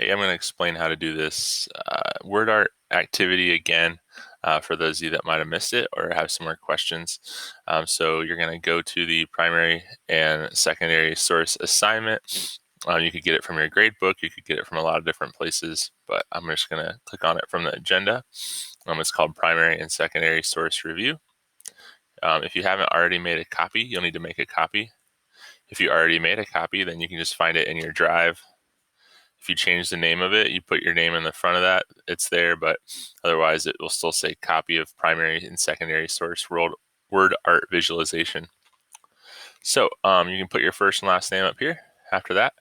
today I'm going to explain how to do this Wordart activity again for those of you that might have missed it or have some more questions. So you're going to go to the primary and secondary source assignment. You could get it from your grade book. You could get it from a lot of different places, but I'm just going to click on it from the agenda. It's called Primary and Secondary Source Review. If you haven't already made a copy, you'll need to make a copy. If you already made a copy, then you can just find it in your drive. If you change the name of it, you put your name in the front of that, it's there, but otherwise it will still say copy of primary and secondary source Wordart visualization. So you can put your first and last name up here. After that,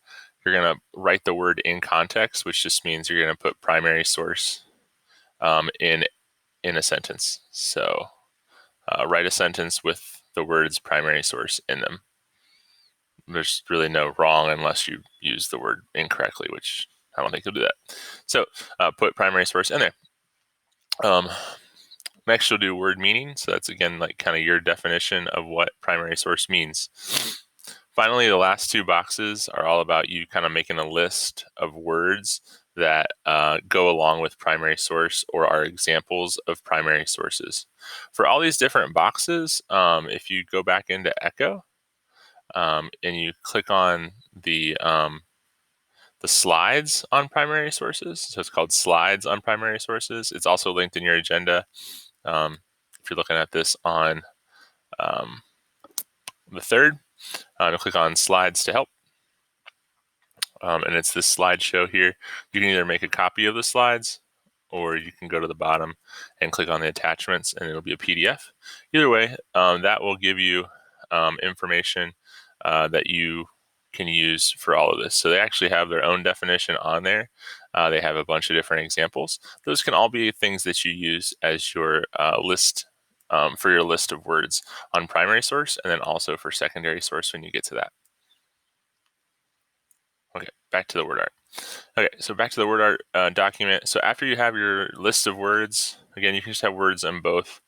you're going to write the word in context, which just means you're going to put primary source in a sentence. So write a sentence with the words primary source in them. There's really no wrong unless you use the word incorrectly, which I don't think you'll do that. So put primary source in there. Next, you'll do word meaning. So that's, again, like kind of your definition of what primary source means. Finally, the last two boxes are all about you kind of making a list of words that go along with primary source or are examples of primary sources. For all these different boxes, if you go back into Echo and you click on the slides on primary sources, so it's called slides on primary sources. It's also linked in your agenda. If you're looking at this on the 3rd, click on slides to help. And it's this slideshow here. You can either make a copy of the slides or you can go to the bottom and click on the attachments and it'll be a PDF. Either way, that will give you information that you can use for all of this. So they actually have their own definition on there. They have a bunch of different examples. Those can all be things that you use as your list for your list of words on primary source, and then also for secondary source when you get to that. Okay, back to the Wordart. Okay, so back to the Wordart document. So after you have your list of words, again, you can just have words in both.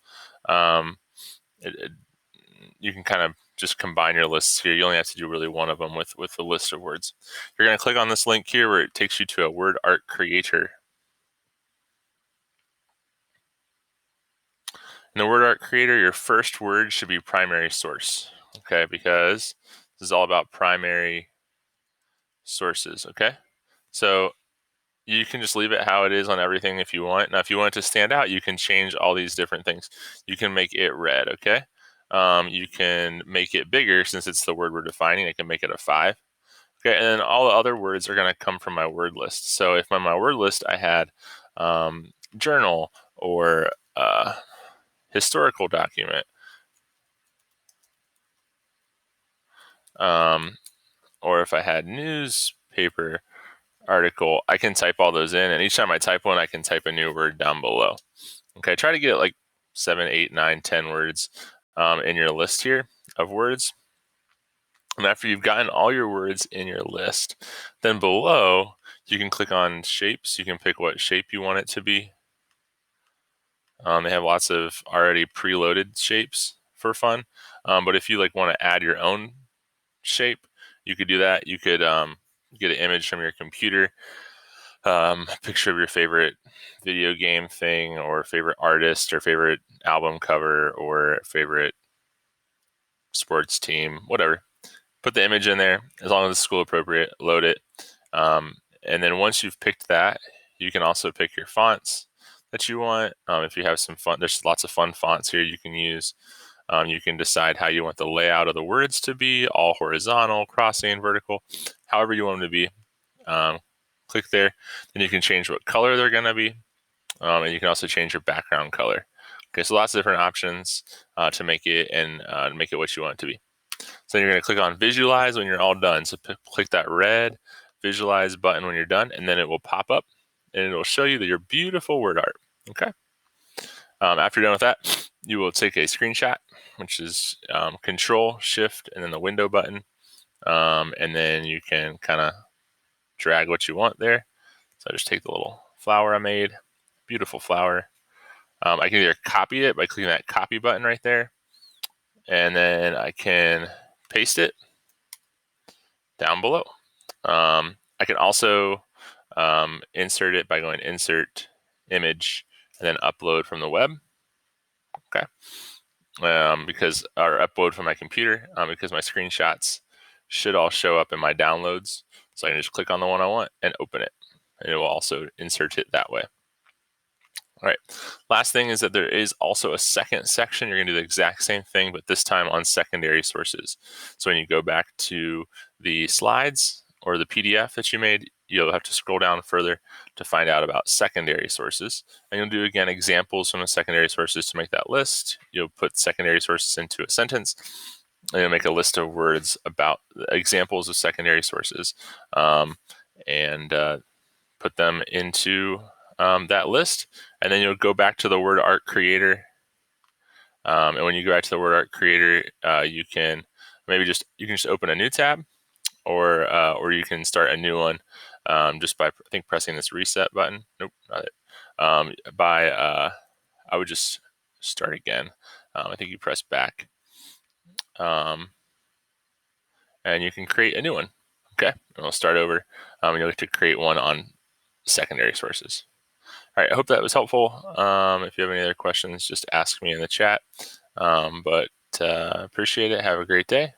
You can kind of just combine your lists here. You only have to do really one of them with the list of words. You're going to click on this link here where it takes you to a Wordart creator. In the Wordart creator, your first word should be primary source, okay, because this is all about primary sources, okay? So you can just leave it how it is on everything if you want. Now, if you want it to stand out, you can change all these different things. You can make it red, okay? You can make it bigger since it's the word we're defining. I can make it a 5. Okay, and then all the other words are going to come from my word list. So if on my word list I had journal or historical document, or if I had newspaper article, I can type all those in, and each time I type one, I can type a new word down below. Okay, try to get like 7, 8, 9, 10 words in your list here of words. And after you've gotten all your words in your list, then below you can click on shapes. You can pick what shape you want it to be. They have lots of already preloaded shapes for fun. But if you want to add your own shape, you could do that. You could get an image from your computer, a picture of your favorite video game thing or favorite artist or favorite album cover or favorite sports team, whatever. Put the image in there as long as it's school appropriate, load it. And then once you've picked that, you can also pick your fonts that you want. If you have some fun, there's lots of fun fonts here you can use. You can decide how you want the layout of the words to be, all horizontal, crossing, vertical, however you want them to be. Click there. Then you can change what color they're going to be. And you can also change your background color. Okay, so lots of different options to make it and make it what you want it to be. So you're going to click on visualize when you're all done. So click that red visualize button when you're done, and then it will pop up and it will show you that your beautiful word art. Okay. After you're done with that, you will take a screenshot, which is Control, Shift, and then the window button. And then you can kind of drag what you want there. So I just take the little flower I made, beautiful flower. I can either copy it by clicking that copy button right there, and then I can paste it down below. I can also insert it by going insert image and then upload from the web. Okay. Because or upload from my computer, because my screenshots should all show up in my downloads. So I can just click on the one I want and open it. And it will also insert it that way. All right. Last thing is that there is also a second section. You're going to do the exact same thing, but this time on secondary sources. So when you go back to the slides or the PDF that you made, you'll have to scroll down further to find out about secondary sources. And you'll do, again, examples from the secondary sources to make that list. You'll put secondary sources into a sentence, and you'll make a list of words about examples of secondary sources. And put them into that list, and then you'll go back to the Wordart creator. And when you go back to the Wordart creator, you can just open a new tab, or you can start a new one just by I think pressing this reset button. Nope, not it. I would just start again. I think you press back, and you can create a new one. Okay, and we'll start over. You'll get to create one on secondary sources. All right, I hope that was helpful. If you have any other questions, just ask me in the chat. But appreciate it. Have a great day.